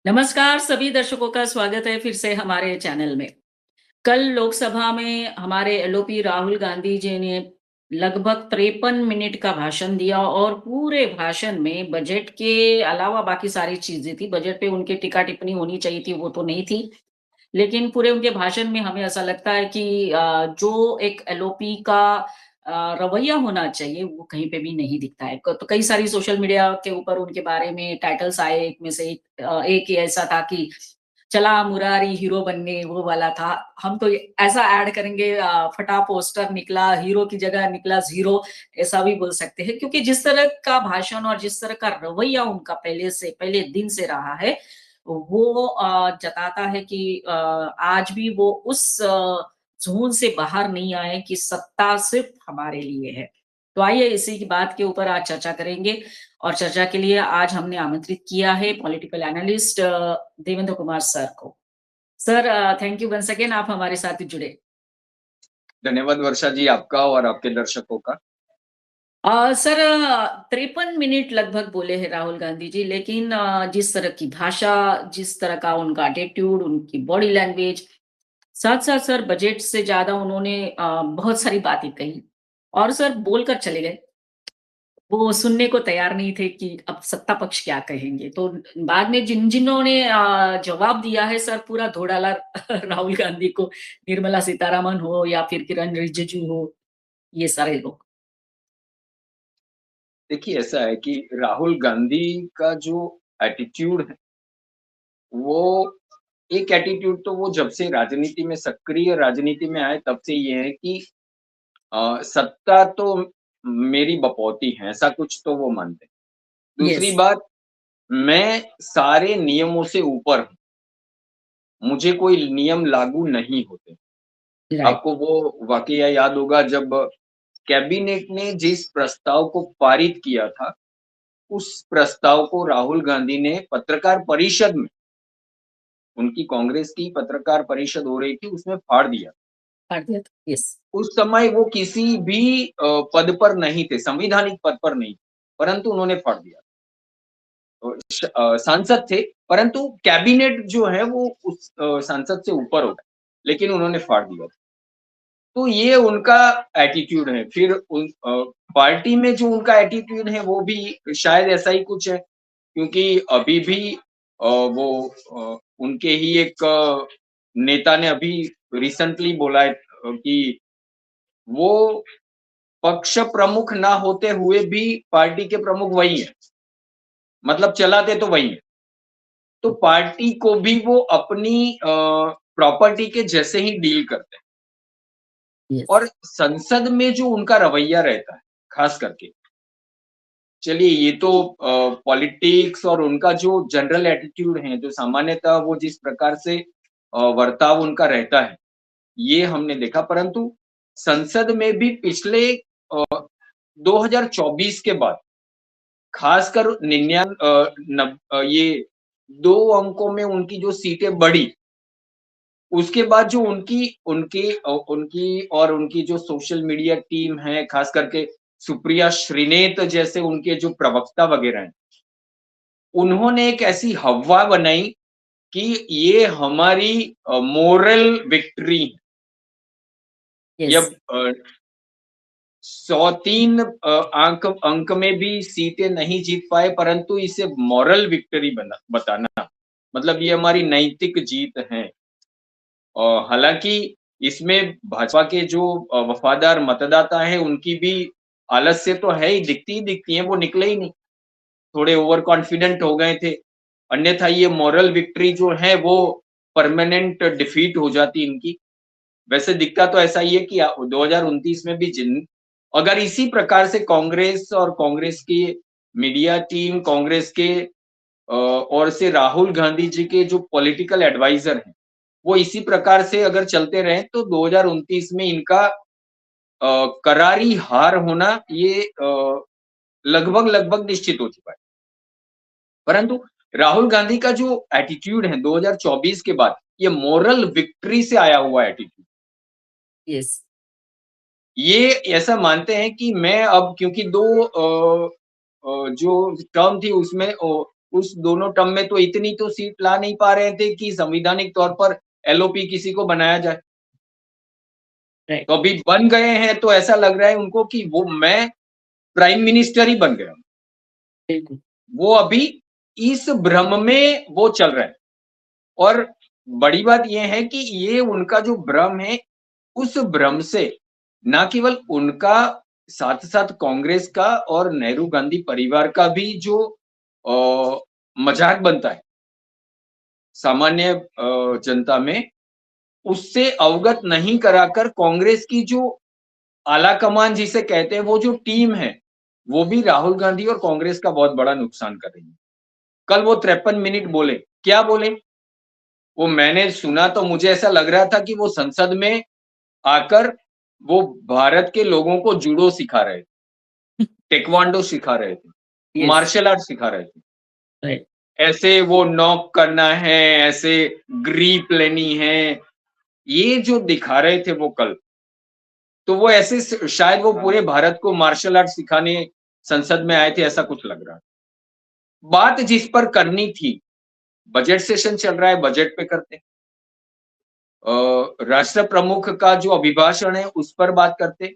नमस्कार सभी दर्शकों का स्वागत है फिर से हमारे चैनल में। कल लोकसभा में हमारे एलओपी राहुल गांधी जी ने लगभग 53 मिनट का भाषण दिया और पूरे भाषण में बजट के अलावा बाकी सारी चीजें थी। बजट पे उनकी टीका टिप्पणी होनी चाहिए थी, वो तो नहीं थी। लेकिन पूरे उनके भाषण में हमें ऐसा लगता है कि जो एक एलओपी का रवैया होना चाहिए वो कहीं पे भी नहीं दिखता है। तो कई सारी सोशल मीडिया के ऊपर उनके बारे में टाइटल्स आए, एक में से एक ही ऐसा था कि चला मुरारी हीरो बनने, वो वाला था। हम तो ऐसा ऐड करेंगे, फटा पोस्टर निकला, हीरो की जगह निकला ज़ीरो, ऐसा भी बोल सकते हैं। क्योंकि जिस तरह का भाषण और जिस तरह का रवैया उनका पहले दिन से रहा है, वो जताता है कि आज भी वो उस ज़ोन से बाहर नहीं आए कि सत्ता सिर्फ़ हमारे लिए है। तो आइए इसी की बात के ऊपर आज चर्चा करेंगे और चर्चा के लिए आज हमने आमंत्रित किया है political analyst Devendra Kumar sir को। Sir, thank you once again, आप हमारे साथ जुड़े। धन्यवाद वर्षा जी, आपका और आपके दर्शकों का। सर, 53 मिनट लगभग बोले हैं राहुल गांधी जी, लेकिन जिस तरह की भाषा, जिस तरह का उनका एटीट्यूड, उनकी बॉडी लैंग्वेज, साथ-साथ सर बजट से ज़्यादा उन्होंने बहुत सारी बातें कही और सर बोलकर चले गए। वो सुनने को तैयार नहीं थे कि अब सत्ता पक्ष क्या कहेंगे। तो बाद में जिन्होंने जवाब दिया है सर, पूरा धो डाला राहुल गांधी को, निर्मला सीतारमण हो या फिर किरण रिजिजू हो, ये सारे लोग। देखिए, ऐसा है कि राहुल गांधी का जो एटीट्यूड है, वो एक एटीट्यूड तो वो जब से राजनीति में सक्रिय राजनीति में आए तब से ये है कि सत्ता तो मेरी बपौती है, ऐसा कुछ तो वो मानते हैं। दूसरी यस, बात, मैं सारे नियमों से ऊपर हूँ, मुझे कोई नियम लागू नहीं होते। राइट, आपको वो वाकया याद होगा जब कैबिनेट ने जिस प्रस्ताव को पारित किया था, उस प्रस्ताव को राहुल गांधी ने पत्रकार परिषद में, उनकी कांग्रेस की पत्रकार परिषद हो रही थी, उसमें फाड़ दिया। काट दिया था, यस, उस समय वो किसी भी पद पर नहीं थे, संवैधानिक पद पर नहीं, परंतु उन्होंने फाड़ दिया। सांसद थे, परंतु कैबिनेट जो है वो उस सांसद से ऊपर होता है, लेकिन उन्होंने फाड़ दिया। तो ये उनका एटीट्यूड है। फिर पार्टी में जो उनका एटीट्यूड है वो भी शायद ऐसा ही कुछ है, क्योंकि अभी भी वो उनके ही एक नेता ने अभी रिसेंटली बोला है कि वो पक्ष प्रमुख ना होते हुए भी पार्टी के प्रमुख वही हैं, मतलब चलाते तो वही हैं। तो पार्टी को भी वो अपनी प्रॉपर्टी के जैसे ही डील करते हैं। यस, और संसद में जो उनका रवैया रहता है, खास करके, चलिए ये तो पॉलिटिक्स और उनका जो जनरल एटीट्यूड है, जो सामान्यतः वो जिस प्रकार से बर्ताव उनका रहता है, ये हमने देखा। परंतु संसद में भी पिछले 2024 के बाद, खासकर ये 2 अंकों में उनकी जो सीटें बढ़ी, उसके बाद जो उनकी और उनकी जो सोशल मीडिया टीम है, खास करके सुप्रिया श्रीनेत जैसे उनके जो प्रवक्ता वगैरह हैं, उन्होंने एक ऐसी हवा बनाई कि ये हमारी मोरल विक्ट्री है। ये यस, 103 अंक अंक में भी सीटें नहीं जीत पाए, परंतु इसे मॉरल विक्ट्री बताना, मतलब ये हमारी नैतिक जीत है। हालाँकि इसमें भाजपा के जो वफ़ादार मतदाता हैं, उनकी भी आलस्य तो है ही, दिखती ही दिखती है, वो निकले ही नहीं। थोड़े ओवर कॉन्फिडेंट हो गए थे। अन्यथा ये मॉरल विक्ट्री जो है वो परमानेंट डिफीट हो जाती इनकी। वैसे दिखता तो ऐसा ही है कि 2029 में भी जिन अगर इसी प्रकार से कांग्रेस और कांग्रेस की मीडिया टीम, कांग्रेस के ओर से राहुल गांधी जी के जो पॉलिटिकल एडवाइजर हैं, वो इसी प्रकार से अगर चलते रहे तो 2029 में इनका करारी हार होना ये लगभग निश्चित हो चुका है। परंतु राहुल गांधी का जो एटीट्यूड है 2024 के बाद, ये मोरल विक्ट्री से आया हुआ एटीट्यूड। यस, ये ऐसा मानते हैं कि मैं अब, क्योंकि 2 जो टर्म थी उसमें उस दोनों टर्म में तो इतनी तो सीट ला नहीं पा रहे थे कि संवैधानिक तौर पर एलओपी किसी को बनाया जाए। राइट, तो अभी बन गए हैं तो ऐसा लग रहा है उनको कि वो मैं प्राइम मिनिस्टर ही बन गया हूँ। बिल्कुल। वो अभी इस भ्रम में वो चल रहे हैं और बड़ी बात ये है कि ये उनका जो भ्रम है, उस भ्रम से ना केवल उनका साथ-साथ कांग्रेस का और नेहरू गांधी परिवार का भी जो मज़ाक बनता है, सामान्य जनता में, उससे अवगत नहीं कराकर कांग्रेस की जो आला-कमान जिसे कहते हैं, वो जो टीम है, वो भी राहुल गांधी और कांग्रेस का बहुत बड़ा नुकसान कर रही है। कल वो 53 मिनट बोले, क्या बोले? वो मैंने सुना तो मुझे ऐसा लग रहा था कि वो संसद में आकर वो भारत के लोगों को जूडो सिखा रहे थे, ताइक्वांडो सिखा रहे थे, यस, मार्शल आर्ट सिखा रहे थे। राइट। ऐसे वो नॉक करना है, ऐसे ग्रिप लेनी है, ये जो दिखा रहे थे वो कल, तो वो ऐसे शायद वो पूरे भारत को मार्शल आर्ट सिखाने संसद में आए थे, ऐसा कुछ लग रहा। बात जिस पर करनी थी, बजट सेशन चल रहा है, बजट पे करते। राष्ट्र प्रमुख का जो अभिभाषण है, उस पर बात करते।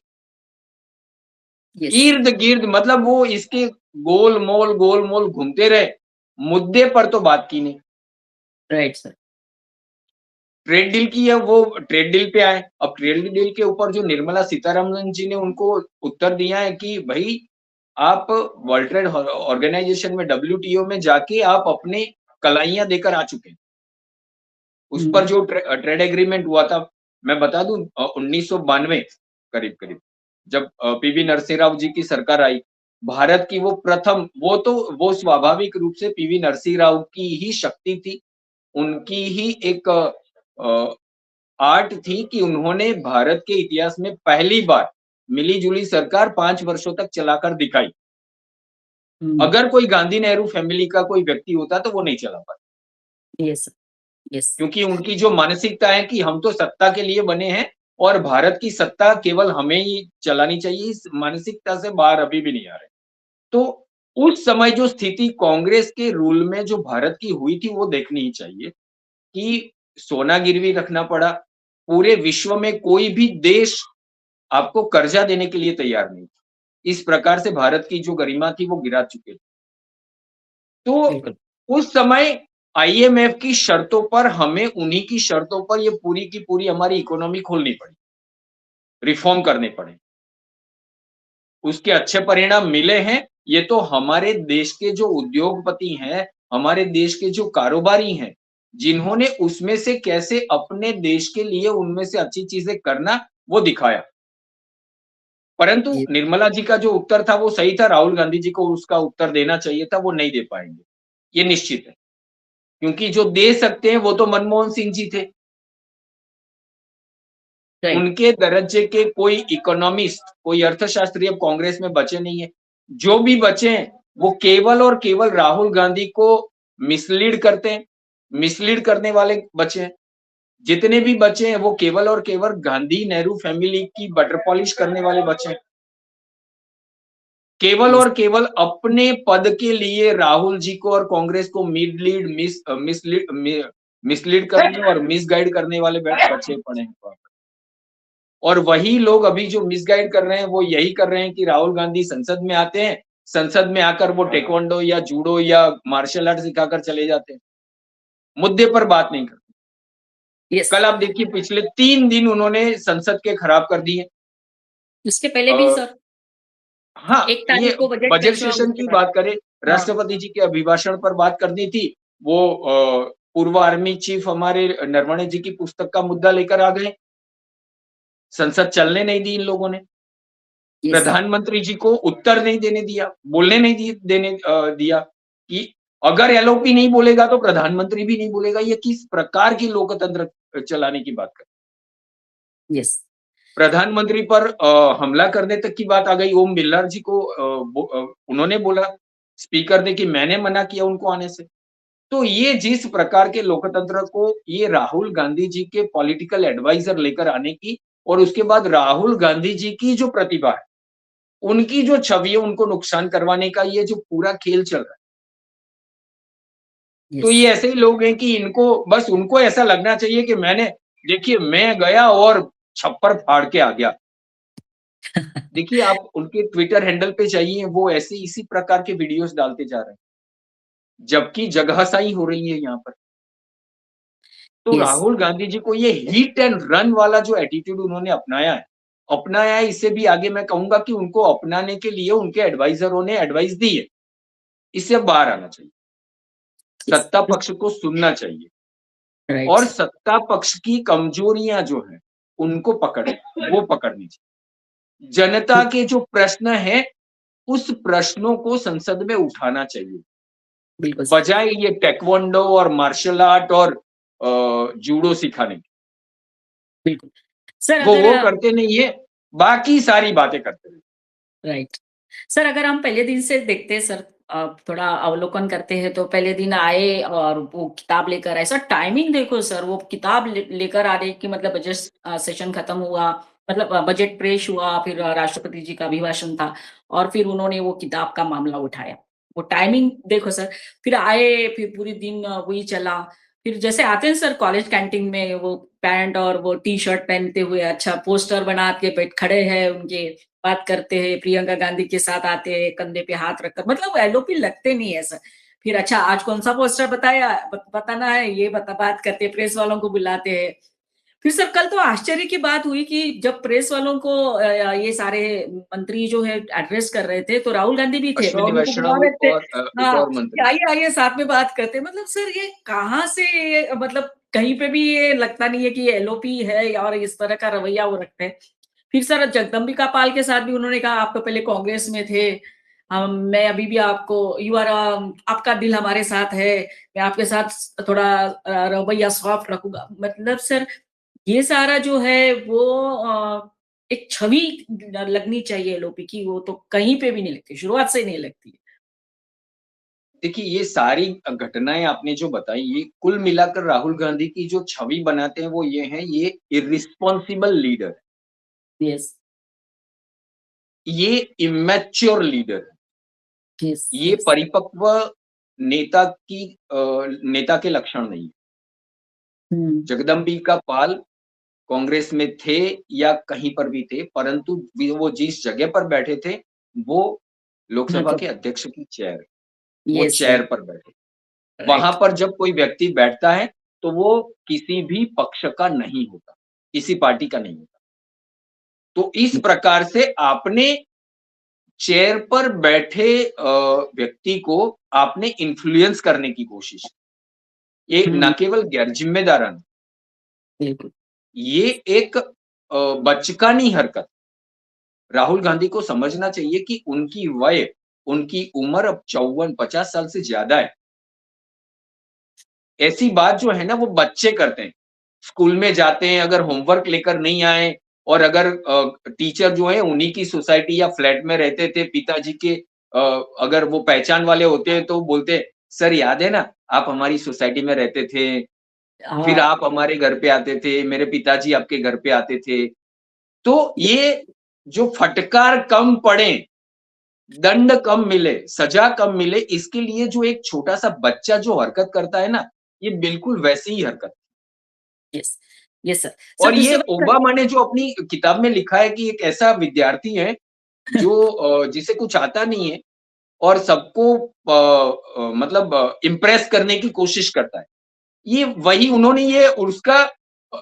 यस, इर्द-गिर्द मतलब वो इसके गोल-मोल घूमते रहे, मुद्दे पर तो बात की नहीं। Right sir. ट्रेड डील की है वो ट्रेड डील पे आए। अब ट्रेड डील के ऊपर जो निर्मला सीतारमन जी ने उनको उत्तर दिया है कि भई आप वर्ल्ड ट्रेड ऑर्गेनाइजेशन में डब्ल्यूटीओ में जाके आप अपने कलाइयाँ देकर आ चुके हैं। उस पर हुँ, जो ट्रेड एग्रीमेंट हुआ था, मैं बता दूँ 1992 करीब-करीब जब पीवी नरसिंह राव जी की सरकार आई, भारत की वो प्रथम वो स्वाभाविक रूप से पीवी नरसिंह राव की ही शक्ति थी, उनकी ही एक आर्ट थी कि उन्होंने भारत के इतिहास में पहली बार मिली-जुली सरकार 5 वर्षों तक चलाकर दिखाई। हुँ, अगर कोई गांधी नेहरू फैमिली का कोई व्यक्ति होता तो वो नहीं चला पाता। यस सर, यस, क्योंकि उनकी जो मानसिकता है कि हम तो सत्ता के लिए बने हैं और भारत की सत्ता केवल हमें ही चलानी चाहिए, इस मानसिकता से बाहर अभी भी नहीं आ रहे। तो उस समय जो स्थिति कांग्रेस के रूल में जो भारत की हुई थी, वो देखनी ही चाहिए कि सोना गिरवी रखना पड़ा। पूरे विश्व में कोई भी देश आपको कर्जा देने के लिए तैयार नहीं। इस प्रकार से भारत की जो गरिमा थी, वो गिरा चुके थे। तो बिल्कुल, उस समय आईएमएफ की शर्तों पर हमें उन्हीं की शर्तों पर ये पूरी की पूरी हमारी इकोनॉमी खोलनी पड़ी, रिफ़ॉर्म करने पड़े। उसके अच्छे परिणाम मिले हैं, ये तो हमारे देश के जो उद्योगपति हैं, हमारे देश के जो कारोबारी हैं, जिन्होंने उसमें से कैसे अपने देश के लिए उनमें से अच्छी चीज़ें करना, वो दिखाया। परंतु जी, निर्मला जी का जो उत्तर था वो सही था, राहुल गांधी जी को उसका उत्तर देना चाहिए था, वो नहीं दे पाएँगे, ये निश्चित है। क्योंकि जो दे सकते हैं वो तो मनमोहन सिंह जी थे। राइट, उनके दर्जे के कोई इकोनॉमिस्ट, कोई अर्थशास्त्री अब कांग्रेस में बचे नहीं है। जो भी बचे हैं, वो केवल और केवल राहुल गांधी को मिसलीड करते हैं, मिसलीड करने वाले बचे हैं। जितने भी बचे हैं वो केवल और केवल गांधी नेहरू फैमिली की बटर पॉलिश करने वाले बचे हैं। केवल यस, और केवल अपने पद के लिए राहुल जी को और कांग्रेस को मिसलीड करने और मिसगाइड करने वाले बचे पड़े हैं। और वही लोग अभी जो मिसगाइड कर रहे हैं, वो यही कर रहे हैं कि राहुल गांधी संसद में आते हैं, संसद में आकर वो ताइक्वांडो या जूडो या मार्शल आर्ट सिखाकर चले जाते हैं। मुद्दे पर बात नहीं करते। यस। कल आप देखिए पिछले 3 दिन उन्होंने संसद के खराब कर दिए। उसके पहले अ, भी सर, हाँ, 1 ये तारीख को बजट बजट पेश हुआ सेशन उसके की बाद। बात करें, हाँ, राष्ट्रपति जी के अभिभाषण पर बात करनी थी, वो पूर्व आर्मी चीफ हमारे नरवणे जी की पुस्तक का मुद्दा लेकर आ गए। संसद चलने नहीं दी इन लोगों ने। यस, प्रधानमंत्री जी को उत्तर नहीं देने दिया, बोलने नहीं दिया कि अगर एलओपी नहीं बोलेगा तो प्रधानमंत्री भी नहीं बोलेगा। ये किस प्रकार की लोकतंत्र चलाने की बात कर यस, प्रधानमंत्री पर हमला करने तक की बात आ गई। ओम बिरला जी को उन्होंने बोला स्पीकर ने कि मैंने मना किया उनको आने से। तो ये जिस प्रकार के लोकतंत्र को ये राहुल गांधी जी के पॉलिटिकल एडवाइजर लेकर आने की और उसके बाद राहुल गांधी जी की जो प्रतिभा है, उनकी जो छवि है उनको नुकसान करवाने का ये जो पूरा खेल चल रहा है, तो यस। ये ऐसे ही लोग हैं कि इनको बस उनको ऐसा लगना चाहिए कि देखिए मैं गया और छप्पर फाड़ के आ गया। देखिए आप उनके ट्विटर हैंडल पे जाइए, वो ऐसे इसी प्रकार के वीडियोज़ डालते जा रहे हैं, जबकि जगहसाही हो रही है यहाँ पर। तो यस। राहुल गांधी जी को ये हिट एंड रन वाला जो एटीट्यूड उन्होंने अपनाया है, इससे भी आगे मैं कहूँगा कि उनको अपनाने के लिए उनके एडवाइज़रों ने एडवाइस दी है। इससे अब बाहर आना चाहिए। यस। सत्ता पक्ष को सुनना चाहिए राइट और सर। सत्ता पक्ष की कमजोरियाँ जो हैं, उनको वो पकड़नी चाहिए। जनता के जो प्रश्न हैं, उस प्रश्नों को संसद में उठाना चाहिए। बिल्कुल सर। बजाय ये ताइक्वांडो और मार्शल आर्ट और जूडो सिखाने के। बिल्कुल। सर वो करते नहीं है, बाकी सारी बातें करते हैं। राइट। सर अगर हम पहले दिन से देखते हैं सर, थोड़ा अवलोकन करते हैं तो पहले दिन आए और वो किताब लेकर आए। सर टाइमिंग देखो सर, वो किताब लेकर आ रहे कि मतलब बजट सेशन खत्म हुआ, मतलब बजट पेश हुआ, फिर राष्ट्रपति जी का अभिभाषण था और फिर उन्होंने वो किताब का मामला उठाया। वो टाइमिंग देखो सर, फिर आए, फिर पूरे दिन वही चला। फिर जैसे आते हैं सर कॉलेज कैंटीन में वो पैंट और वो टी-शर्ट पहनते हुए, अच्छा पोस्टर बना के बैठ खड़े हैं उनके, बात करते हैं, प्रियंका गांधी के साथ आते हैं, कंधे पे हाथ रखकर, मतलब एलओपी लगते नहीं है सर। फिर अच्छा आज कौन-सा पोस्टर बताना है, ये बात करते हैं, प्रेस वालों को बुलाते हैं। फिर सर कल तो आश्चर्य की बात हुई कि जब प्रेस वालों को ये सारे मंत्री जो है एड्रेस कर रहे थे, तो राहुल गांधी भी थे और अश्विनी उनको बुला वैष्णव रहे थे। और एक हाँ, और कि मंत्री। आइए, आइए साथ में बात करते हैं। मतलब सर ये कहाँ से ये मतलब कहीं पे भी ये लगता नहीं है कि ये एलओपी है और इस तरह का रवैया वो रखते हैं। फिर सर जगदम्बिका पाल के साथ भी उन्होंने कहा आप तो पहले कांग्रेस में थे, हम मैं अभी भी आपको यू आर आपका दिल हमारे साथ है, मैं आपके साथ थोड़ा रवैया सॉफ्ट रखूँगा। मतलब सर ये सारा जो है वो एक छवि लगनी चाहिए एलओपी की, वो तो कहीं पे भी नहीं लगती, शुरुआत से ही नहीं लगती है। देखिए, ये सारी घटनाएँ आपने जो बताई, ये कुल मिलाकर राहुल गांधी की जो छवि बनाते हैं, वो ये हैं, ये इर्रेस्पॉन्सिबल लीडर, यस, ये इमैच्योर लीडर है, यस, ये यस। परिपक्व नेता के लक्षण नहीं है। हुँ, जगदम्बिका पाल कांग्रेस में थे या कहीं पर भी थे, परंतु वो जिस जगह पर बैठे थे, वो लोकसभा मतलब के अध्यक्ष की चेयर, वो यस, चेयर यस, पर बैठे। वहाँ राइट। पर जब कोई व्यक्ति बैठता है, तो वो किसी भी पक्ष का नहीं होता, किसी पार्टी का नहीं होता। तो इस प्रकार से आपने चेयर पर बैठे व्यक्ति को आपने इन्फ्लुएंस करने की कोशिश की। ये ना हुँ, केवल गैर ज़िम्मेदाराना, बिल्कुल। ये एक बचकानी हरकत। राहुल गांधी को समझना चाहिए कि उनकी उम्र अब 54-50 साल से ज़्यादा है। ऐसी बात जो है ना वो बच्चे करते हैं। स्कूल में जाते हैं, अगर होमवर्क लेकर नहीं आए और अगर टीचर जो है उन्हीं की सोसाइटी या फ्लैट में रहते थे, पिताजी के अगर वो पहचान वाले होते हैं तो बोलते हैं, "सर याद है ना, आप हमारी सोसाइटी में रहते थे, फिर हाँ, आप हमारे घर पे आते थे, मेरे पिताजी आपके घर पे आते थे।" तो ये जो फटकार कम पड़े, दंड कम मिले, सज़ा कम मिले, इसके लिए जो एक छोटा-सा बच्चा जो हरकत करता है ना, ये बिल्कुल वैसी ही हरकत। Yes, yes sir. सर और ये दूसरी बात सर। ओबामा ने जो अपनी किताब में लिखा है कि एक ऐसा विद्यार्थी है जो जिसे कुछ आता नहीं है और सबको मतलब इम्प्रेस करने की कोशिश करता है। ये वही उन्होंने ये उसका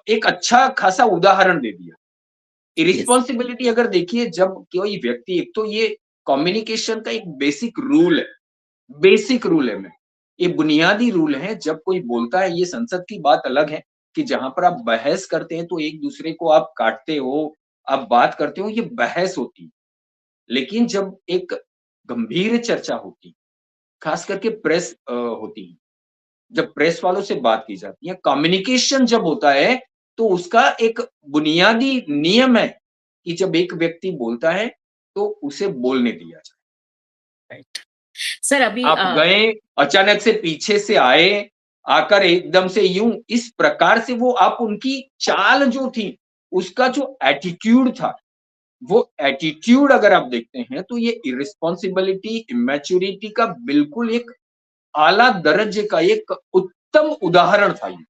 एक अच्छा खासा उदाहरण दे दिया। यस, इर्रेस्पॉन्सिबिलिटी अगर देखिए जब कोई व्यक्ति एक तो ये कम्युनिकेशन का एक बेसिक रूल है मैं ये बुनियादी रूल है जब कोई बोलता है ये संसद की बात अलग है कि जहाँ पर आप बहस करते हैं तो एक-दूसरे को आप काटते हो, आप बात करते हो, ये बहस होती है। लेकिन जब एक गंभीर चर्चा होती है, खास करके प्रेस होती है, जब प्रेस वालों से बात की जाती है, कम्युनिकेशन जब होता है, तो उसका एक बुनियादी नियम है कि जब एक व्यक्ति बोलता है, तो उसे बोलने दिया जाए। राइट। सर अभी आप गए, अचानक से पीछे से आए, आकर एकदम से यूँ इस प्रकार से वो आप उनकी चाल जो थी, उसका जो एटीट्यूड था, वो एटीट्यूड अगर आप देखते हैं, तो ये इर्रेस्पॉन्सिबिलिटी, इमैच्योरिटी का बिल्कुल एक आला दर्जे का एक उत्तम उदाहरण था ये।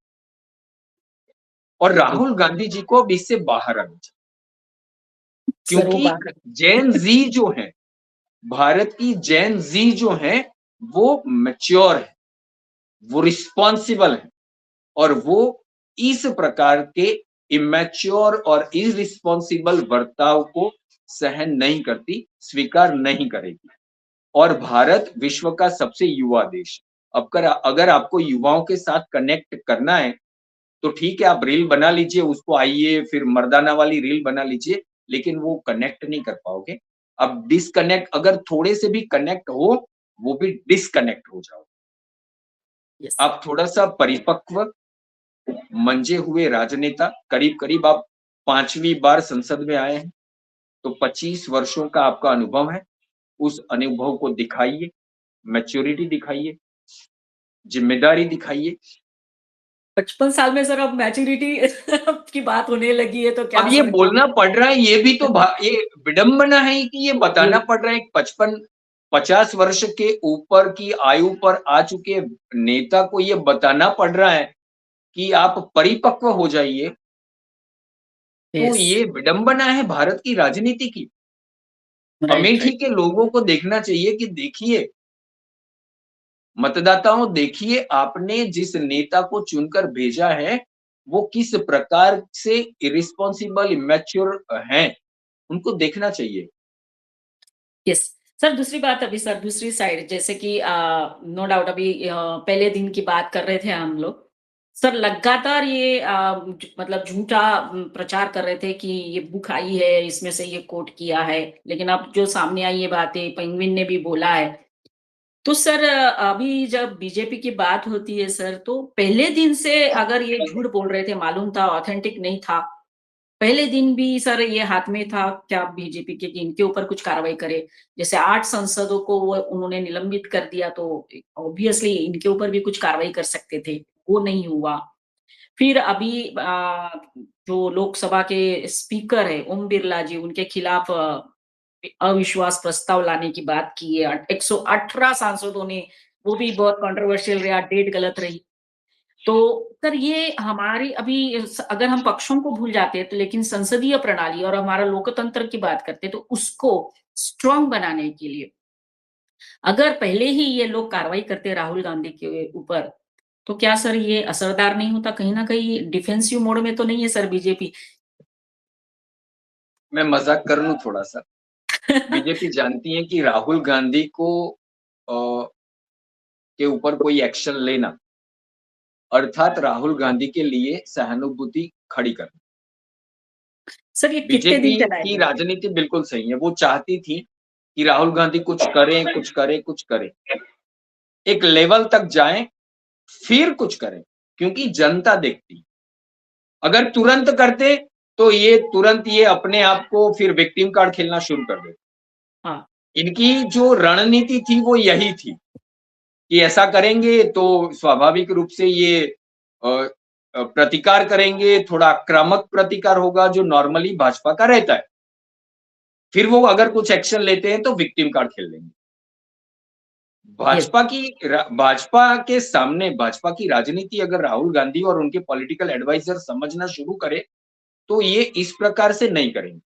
और बिल्कुल, राहुल गांधी जी को अब इससे बाहर आना चाहिए, सर वो क्योंकि बात जेन ज़ी जो है, भारत की जेन ज़ी जो है, वो मैच्योर है, वो रिस्पॉन्सिबल है और वो इस प्रकार के इमैच्योर और इर्रिस्पॉन्सिबल बर्ताव को सहन नहीं करती, स्वीकार नहीं करेगी। और भारत विश्व का सबसे युवा देश है। अब अगर आपको युवाओं के साथ कनेक्ट करना है, तो ठीक है, आप रील बना लीजिए, उसको आइए फिर मर्दाना वाली रील बना लीजिए, लेकिन वो कनेक्ट नहीं कर पाओगे। अब डिस्कनेक्ट अगर थोड़े से भी कनेक्ट हो, वो भी डिस्कनेक्ट हो जाओ। यस। आप थोड़ा-सा परिपक्व, मंजे हुए राजनेता, करीब-करीब आप 5वीं बार संसद में आए हैं, तो 25 वर्षों का आपका अनुभव है। उस अनुभव को दिखाइए, मैच्योरिटी दिखाइए, ज़िम्मेदारी दिखाइए। 55 साल में सर अब मैच्योरिटी की बात होने लगी है तो अब क्या ये सर बोलना पड़ रहा है, ये भी तो ये विडंबना है कि ये बताना ये पड़ रहा है, 50 वर्ष के ऊपर की आयु पर आ चुके नेता को ये बताना पड़ रहा है कि आप परिपक्व हो जाइए, तो यस, ये विडंबना है भारत की राजनीति की। Right, Amethi right. के लोगों को देखना चाहिए कि देखिए, मतदाताओं देखिए आपने जिस नेता को चुनकर भेजा है, वो किस प्रकार से इर्रेस्पॉन्सिबल, इमैच्योर हैं, उनको देखना चाहिए। यस। सर दूसरी बात अभी सर दूसरी साइड जैसे कि नो डाउट अभी पहले दिन की बात कर रहे थे हम लोग। सर लगातार ये मतलब झूठा प्रचार कर रहे थे कि ये बुक आई है, इसमें से ये कोट किया है। लेकिन अब जो सामने आई ये बातें पेंगुइन ने भी बोला है। तो सर अभी जब बीजेपी की बात होती है सर, तो पहले दिन से अगर ये झूठ बोल रहे थे, मालूम था ऑथेंटिक नहीं था, पहले दिन भी सर ये हाथ में था क्या बीजेपी के कि इनके ऊपर कुछ कार्रवाई करे। जैसे 8 सांसदों को वो उन्होंने निलंबित कर दिया तो ऑब्वियसली इनके ऊपर भी कुछ कार्रवाई कर सकते थे, वो नहीं हुआ। फिर अभी जो लोकसभा के स्पीकर है ओम बिरला जी, उनके खिलाफ अविश्वास प्रस्ताव लाने की बात की है। 118 सांसदों ने, वो भी बहुत कंट्रोवर्शियल रहा, डेट गलत रही। तो सर ये हमारी अभी अगर हम पक्षों को भूल जाते हैं तो लेकिन संसदीय प्रणाली और हमारा लोकतंत्र की बात करते हैं तो उसको स्ट्रांग बनाने के लिए अगर पहले ही ये लोग कार्रवाई करते राहुल गांधी के ऊपर, तो क्या सर ये असरदार नहीं होता? कहीं न कहीं डिफेंसिव मोड में तो नहीं है सर बीजेपी? मैं मज़ाक कर लूँ थोड़ा-सा। बीजेपी जानती है कि राहुल गांधी को के ऊपर कोई एक्शन लेना, अर्थात राहुल गांधी के लिए सहानुभूति खड़ी करना। सर ये कितने बीजेपी दिन की चलाएगा? राजनीति बिल्कुल सही है। वो चाहती थी कि राहुल गांधी कुछ करें, कुछ करें, कुछ करें। एक लेवल तक जाएँ, फिर कुछ करें, क्योंकि जनता देखती है। अगर तुरंत करते, तो ये तुरंत ये अपने आप को फिर विक्टिम कार्ड खेलना शुरू कर देते। हाँ, इनकी जो रणनीति थी वो यही थी कि ऐसा करेंगे तो स्वाभाविक रूप से ये अ प्रतिकार करेंगे, थोड़ा आक्रामक प्रतिकार होगा जो नॉर्मली भाजपा का रहता है। फिर वो अगर कुछ एक्शन लेते हैं तो विक्टिम कार्ड खेल लेंगे। यस, भाजपा के सामने भाजपा की राजनीति अगर राहुल गांधी और उनके पॉलिटिकल एडवाइजर समझना शुरू करें, तो ये इस प्रकार से नहीं करेंगे।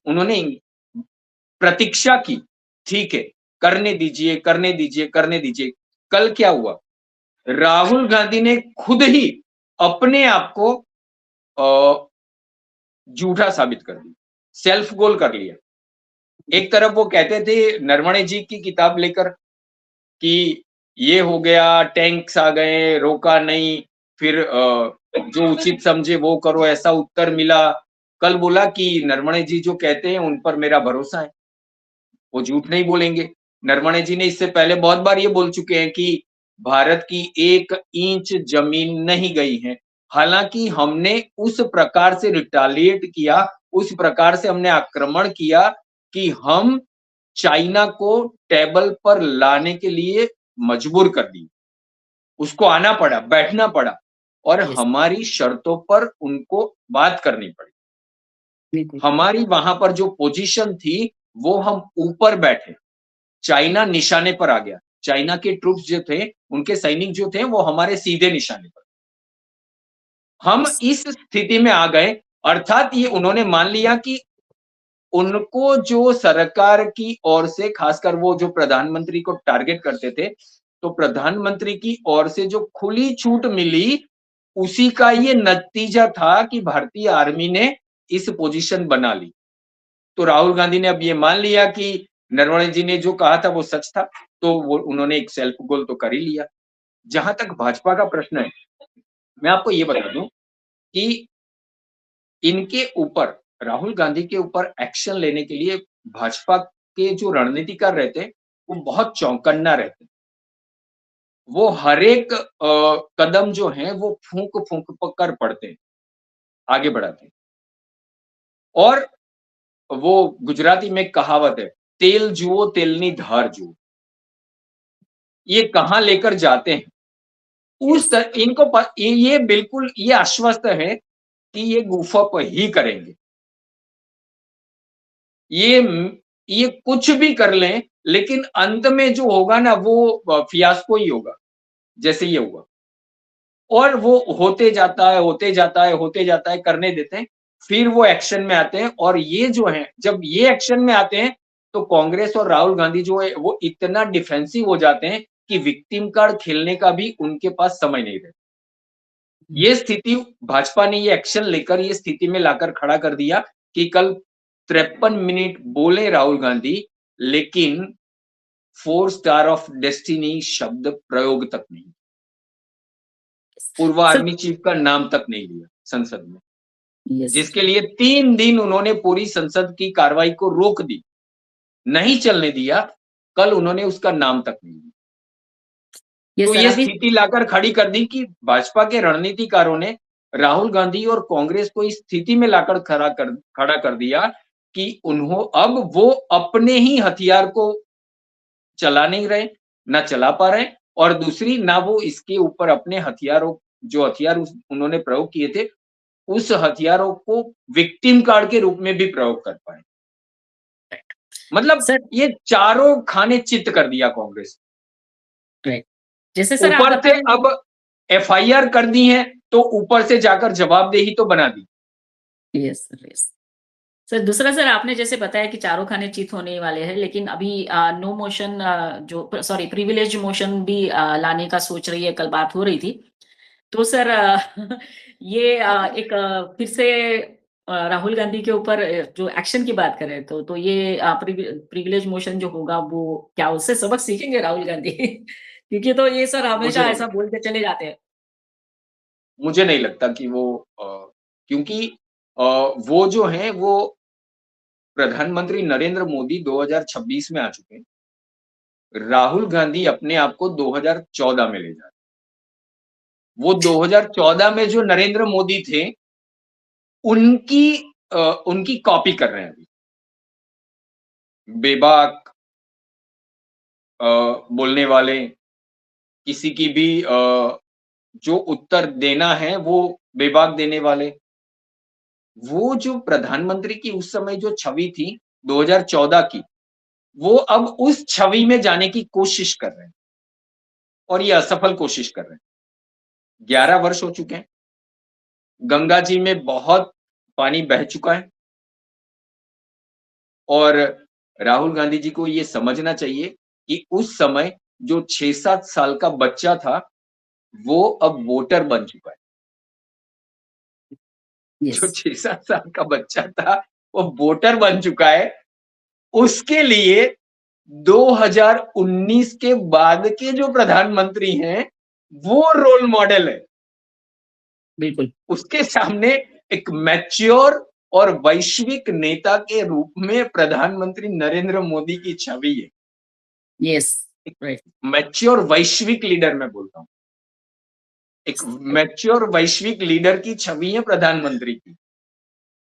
उन्होंने प्रतीक्षा की, ठीक है, करने दीजिए, करने दीजिए, करने दीजिए। कल क्या हुआ? राहुल गांधी ने खुद ही अपने आप को अ, झूठा साबित कर दिया, सेल्फ गोल कर लिया। एक तरफ वो कहते थे नरवणे जी की किताब लेकर कि ये हो गया, टैंक्स आ गए, रोका नहीं, फिर जो उचित समझे वो करो, ऐसा उत्तर मिला। कल बोला कि नरवणे जी जो कहते हैं उन पर मेरा भरोसा है, वो झूठ नहीं बोलेंगे। नरवणे जी ने इससे पहले बहुत बार ये बोल चुके हैं कि भारत की 1 इंच जमीन नहीं गई है। हालाँकि हमने उस प्रकार से रिटेलिएट किया, उस प्रकार से हमने आक्रमण किया कि हम चाइना को टेबल पर लाने के लिए मजबूर कर दिए। उसको आना पड़ा, बैठना पड़ा और यस, हमारी शर्तों पर उनको बात करनी पड़ी। बिल्कुल। हमारी वहाँ पर जो पोज़ीशन थी, वो हम ऊपर बैठे, चाइना निशाने पर आ गया। चाइना के ट्रूप्स जो थे, उनके सैनिक जो थे, वो हमारे सीधे निशाने पर। हम यस, इस स्थिति में आ गए, अर्थात ये उन्होंने मान लिया कि उनको जो सरकार की ओर से, खासकर वो जो प्रधानमंत्री को टारगेट करते थे, तो प्रधानमंत्री की ओर से जो खुली छूट मिली, उसी का ये नतीजा था कि भारतीय आर्मी ने इस पोजीशन बना ली। तो राहुल गांधी ने अब ये मान लिया कि नरवणे जी ने जो कहा था वो सच था, तो वो उन्होंने एक सेल्फ गोल तो कर ही लिया। जहां तक भाजपा का प्रश्न है, मैं आपको ये बता दूं कि इनके ऊपर, राहुल गांधी के ऊपर एक्शन लेने के लिए भाजपा के जो रणनीतिकार रहते हैं, वो बहुत चौकन्ना रहते हैं। वो हर एक कदम जो है वो फूंक-फूंक कर पड़ते हैं, आगे बढ़ाते हैं। और वो गुजराती में एक कहावत है, "तेल जुओ तेलनी धार जुओ।" ये कहाँ लेकर जाते हैं, यस, उस त इनको प ये बिल्कुल ये आश्वस्त है कि ये गूफ अप ही करेंगे। ये ये कुछ भी कर लें, लेकिन अंत में जो होगा ना वो फियास्को ही होगा, जैसे ये हुआ। और वो होते जाता है, होते जाता है, होते जाता है, करने देते हैं, फिर वो एक्शन में आते हैं और ये जो हैं, जब ये एक्शन में आते हैं, तो कांग्रेस और राहुल गांधी जो है, वो इतना डिफेंसिव हो जाते हैं कि विक्टिम कार्ड खेलने का भी उनके पास समय नहीं रहता। हुँ, ये स्थिति भाजपा ने ये एक्शन लेकर ये स्थिति में लाकर खड़ा कर दिया कि कल 53 मिनट बोले राहुल गांधी, लेकिन 4 स्टार ऑफ डेस्टिनी शब्द प्रयोग तक नहीं। यस। पूर्व सर, आर्मी चीफ का नाम तक नहीं लिया संसद में, यस, जिसके लिए 3 दिन उन्होंने पूरी संसद की कार्रवाई को रोक दी, नहीं चलने दिया, कल उन्होंने उसका नाम तक नहीं लिया। यस तो सर, ये अभी स्थिति लाकर खड़ी कर दी कि भाजपा के रणनीतिकारों ने राहुल गांधी और कांग्रेस को इस स्थिति में लाकर खड़ा कर दिया कि उन्हों अब वो अपने ही हथियार को चला नहीं रहे, ना चला पा रहे और दूसरी ना वो इसके ऊपर अपने हथियारों, जो हथियार उन्होंने प्रयोग किए थे, उस हथियारों को विक्टिम कार्ड के रूप में भी प्रयोग कर पाए। मतलब सर, ये चारों खाने चित कर दिया कांग्रेस। राइट। जैसे सर आप ऊपर बता से रहे थे। अब एफआईआर कर दी है, तो ऊपर से जाकर जवाबदेही तो बना दी। Yes sir, yes. सर, दूसरा सर आपने जैसे बताया कि चारों खाने चित होने वाले हैं, लेकिन अभी नो मोशन जो सॉरी प्रिविलेज मोशन भी लाने का सोच रही है, कल बात हो रही थी। तो सर ये एक फिर से राहुल गांधी के ऊपर जो एक्शन की बात करें तो ये प्रिविलेज मोशन जो होगा वो क्या उससे सबक सीखेंगे राहुल गांधी? क्योंकि तो ये सर मुझे हमेशा नहीं ऐसा लगता, बोलते चले जाते हैं। मुझे नहीं लगता कि वो क्योंकि अ, वो जो हैं वो प्रधानमंत्री नरेंद्र मोदी 2026 में आ चुके हैं। राहुल गांधी अपने आप को 2014 में ले जा रहे हैं। वो 2014 में जो नरेंद्र मोदी थे, उनकी उनकी कॉपी कर रहे हैं अभी। बेबाक बोलने वाले, किसी की भी जो उत्तर देना है वो बेबाक देने वाले। वो जो प्रधानमंत्री की उस समय जो छवि थी 2014 की, वो अब उस छवि में जाने की कोशिश कर रहे हैं और ये असफल कोशिश कर रहे हैं। 11 वर्ष हो चुके हैं, गंगा जी में बहुत पानी बह चुका है और राहुल गांधी जी को ये समझना चाहिए कि उस समय जो 6-7 साल का बच्चा था, वो अब वोटर बन चुका है। यस, जो 6-7 साल का बच्चा था, वो वोटर बन चुका है। उसके लिए 2019 के बाद के जो प्रधानमंत्री हैं, वो रोल मॉडल है। बिल्कुल। उसके सामने एक मैच्योर और वैश्विक नेता के रूप में प्रधानमंत्री नरेंद्र मोदी की छवि है। यस, एक राइट। मैच्योर वैश्विक लीडर मैं बोलता हूँ। एक मैच्योर वैश्विक लीडर की छवि है प्रधानमंत्री की।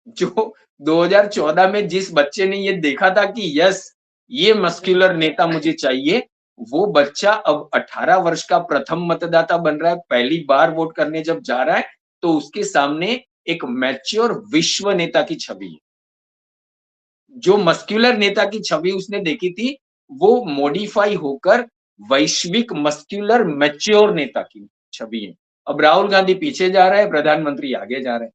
जो 2014 में जिस बच्चे ने ये देखा था कि यस, ये मस्कुलर नेता मुझे चाहिए, वो बच्चा अब 18 वर्ष का प्रथम मतदाता बन रहा है, पहली बार वोट करने जब जा रहा है, तो उसके सामने एक मैच्योर विश्व नेता की छवि है। जो मस्कुलर नेता की छवि उसने देखी थी, वो मॉडिफाई होकर वैश्विक मस्क्यूलर मैच्योर नेता की छवि है। अब राहुल गांधी पीछे जा रहा है, प्रधानमंत्री आगे जा रहे हैं।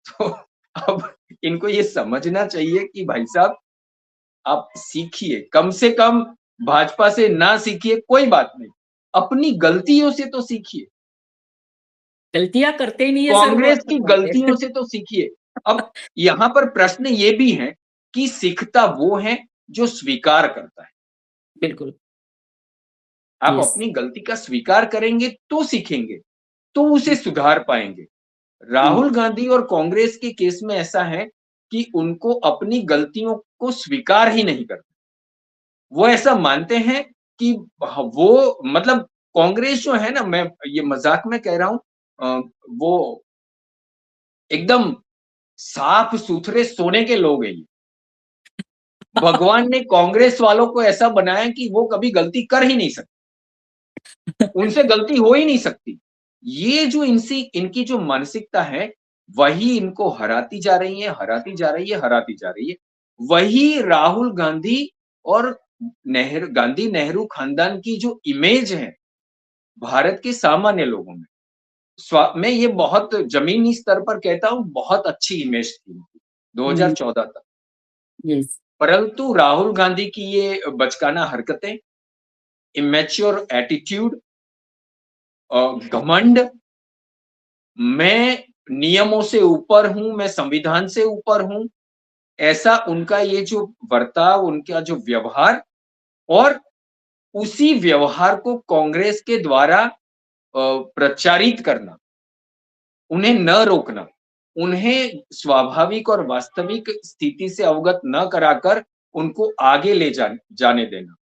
तो अब इनको ये समझना चाहिए कि भाई साहब आप सीखिए, कम से कम भाजपा से ना सीखिए कोई बात नहीं, अपनी गलतियों से तो सीखिए। गलतियाँ करते ही नहीं है सर वो कांग्रेस अलग की बात है। गलतियों से तो सीखिए। अब यहाँ पर प्रश्न ये भी है कि सीखता वो है जो स्वीकार करता है। बिल्कुल, आप यस। अपनी गलती का स्वीकार करेंगे तो सीखेंगे, तो उसे सुधार पाएँगे। हुँ, राहुल गांधी और कांग्रेस के केस में ऐसा है कि उनको अपनी गलतियों को स्वीकार ही नहीं करते। वो ऐसा मानते हैं कि वो मतलब कांग्रेस जो है ना, मैं ये मज़ाक में कह रहा हूँ, वो एकदम साफ-सुथरे सोने के लोग हैं ये। भगवान ने कांग्रेस वालों को ऐसा बनाया कि वो कभी गलती कर ही नहीं सकते। उनसे गलती हो ही नहीं सकती। ये जो इनकी जो मानसिकता है, वही इनको हराती जा रही है, हराती जा रही है, हराती जा रही है। वही राहुल गांधी और गांधी नेहरू खानदान की जो इमेज है, भारत के सामान्य लोगों में, मैं ये बहुत ज़मीनी स्तर पर कहता हूँ, बहुत अच्छी इमेज थी इनकी, हुँ, 2014 तक। यस। परंतु राहुल गांधी की ये बचकाना हरकतें, इमैच्योर एटीट्यूड, घमंड, मैं नियमों से ऊपर हूँ, मैं संविधान से ऊपर हूँ, ऐसा उनका ये जो बर्ताव, उनका जो व्यवहार, और उसी व्यवहार को कांग्रेस के द्वारा प्रचारित करना, उन्हें न रोकना, उन्हें स्वाभाविक और वास्तविक स्थिति से अवगत न कराकर उनको आगे ले जाने देना,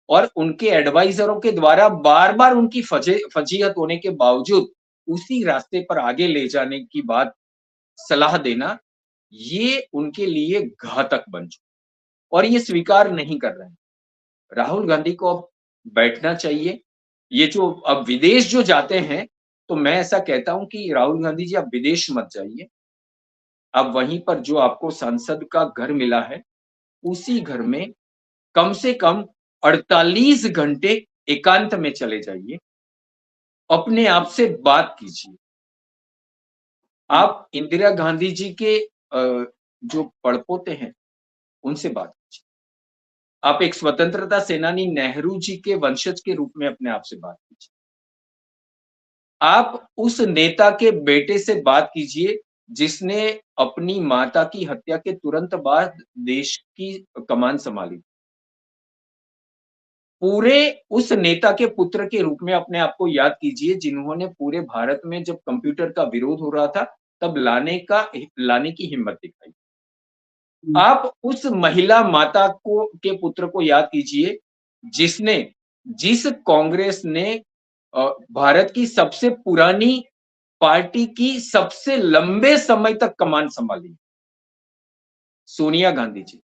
और उनके एडवाइज़रों के द्वारा बार-बार उनकी फजीहत होने के बावजूद उसी रास्ते पर आगे ले जाने की बात सलाह देना, ये उनके लिए घातक बन चुका, और ये स्वीकार नहीं कर रहे हैं। राहुल गांधी को अब बैठना चाहिए। ये जो अब विदेश जो जाते हैं, तो मैं ऐसा कहता हूँ कि राहुल गांधी जी आप विदेश मत जाइए। आप वहीं पर जो आपको संसद का घर मिला है, उसी घर में कम से कम 48 घंटे एकांत में चले जाइए। अपने आप से बात कीजिए। हुँ, आप इंदिरा गांधी जी के जो पड़पोते हैं, उनसे बात कीजिए। आप एक स्वतंत्रता सेनानी नेहरू जी के वंशज के रूप में अपने आप से बात कीजिए। आप उस नेता के बेटे से बात कीजिए, जिसने अपनी माता की हत्या के तुरंत बाद देश की कमान सँभाली। पूरे उस नेता के पुत्र के रूप में अपने आप को याद कीजिए, जिन्होंने पूरे भारत में जब कंप्यूटर का विरोध हो रहा था, तब लाने की हिम्मत दिखाई। हुँ, आप उस महिला माता के पुत्र को याद कीजिए, जिसने जिस कांग्रेस ने भारत की सबसे पुरानी पार्टी की सबसे लंबे समय तक कमान सँभाली, सोनिया गांधी जी।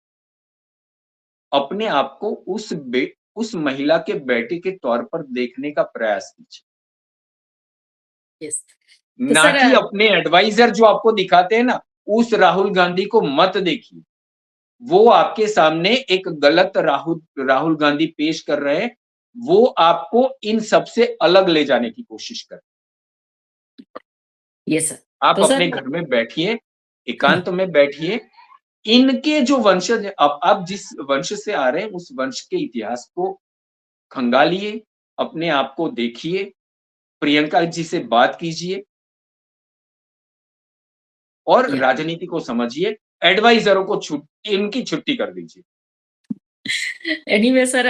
अपने आप को उस महिला के बेटे के तौर पर देखने का प्रयास कीजिए। यस। तो ना सर कि अपने एडवाइज़र जो आपको दिखाते हैं ना, उस राहुल गांधी को मत देखिए। वो आपके सामने एक गलत राहुल गांधी पेश कर रहे हैं। वो आपको इन सब से अलग ले जाने की कोशिश कर, यस सर। आप तो अपने सर घर में बैठिए, एकांत में बैठिए। इनके जो वंशज हैं, आप जिस वंश से आ रहे हैं, उस वंश के इतिहास को खंगालिए, अपने आप को देखिए, प्रियंका जी से बात कीजिए और या राजनीति को समझिए। एडवाइज़रों को इनकी छुट्टी कर दीजिए। एनीवे सर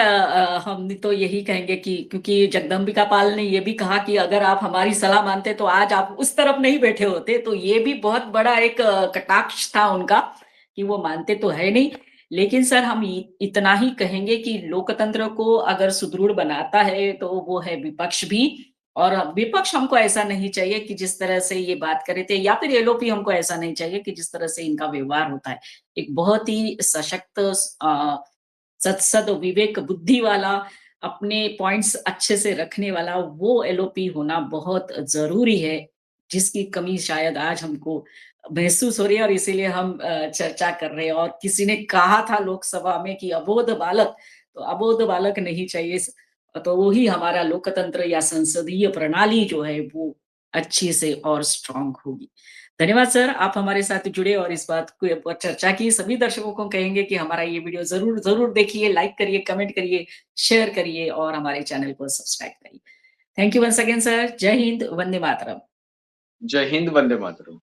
हम तो यही कहेंगे कि क्योंकि जगदम्बिका पाल ने ये भी कहा कि अगर आप हमारी सलाह मानते तो आज आप उस तरफ नहीं बैठे होते। तो ये भी बहुत बड़ा एक कटाक्ष था उनका कि वो मानते तो है नहीं। लेकिन सर हम इतना ही कहेंगे कि लोकतंत्र को अगर सुदृढ़ बनाता है तो वो है विपक्ष भी। और विपक्ष हमको ऐसा नहीं चाहिए कि जिस तरह से ये बात कर रहे थे या फिर एलओपी हमको ऐसा नहीं चाहिए कि जिस तरह से इनका व्यवहार होता है। एक बहुत ही सशक्त सदसद विवेक बुद्धि वाला, अपने पॉइंट्स अच्छे से रखने वाला वो एलओपी होना बहुत ज़रूरी है, जिसकी कमी शायद आज हमको महसूस हो रही है और इसीलिए हम चर्चा कर रहे हैं। और किसी ने कहा था लोकसभा में कि अबोध बालक, तो अबोध बालक नहीं चाहिए तो वही हमारा लोकतंत्र या संसदीय प्रणाली जो है वो अच्छी से और स्ट्रांग होगी। धन्यवाद सर, आप हमारे साथ जुड़े और इस बात को ऊपर चर्चा की। सभी दर्शकों को कहेंगे कि हमारा ये वीडियो ज़रूर देखिए, लाइक करिए, कमेंट करिए, शेयर करिए और हमारे चैनल को सब्सक्राइब करिए। Thank you once again sir. जय हिंद, वंदे मातरम। जय हिंद, वंदे मातरम।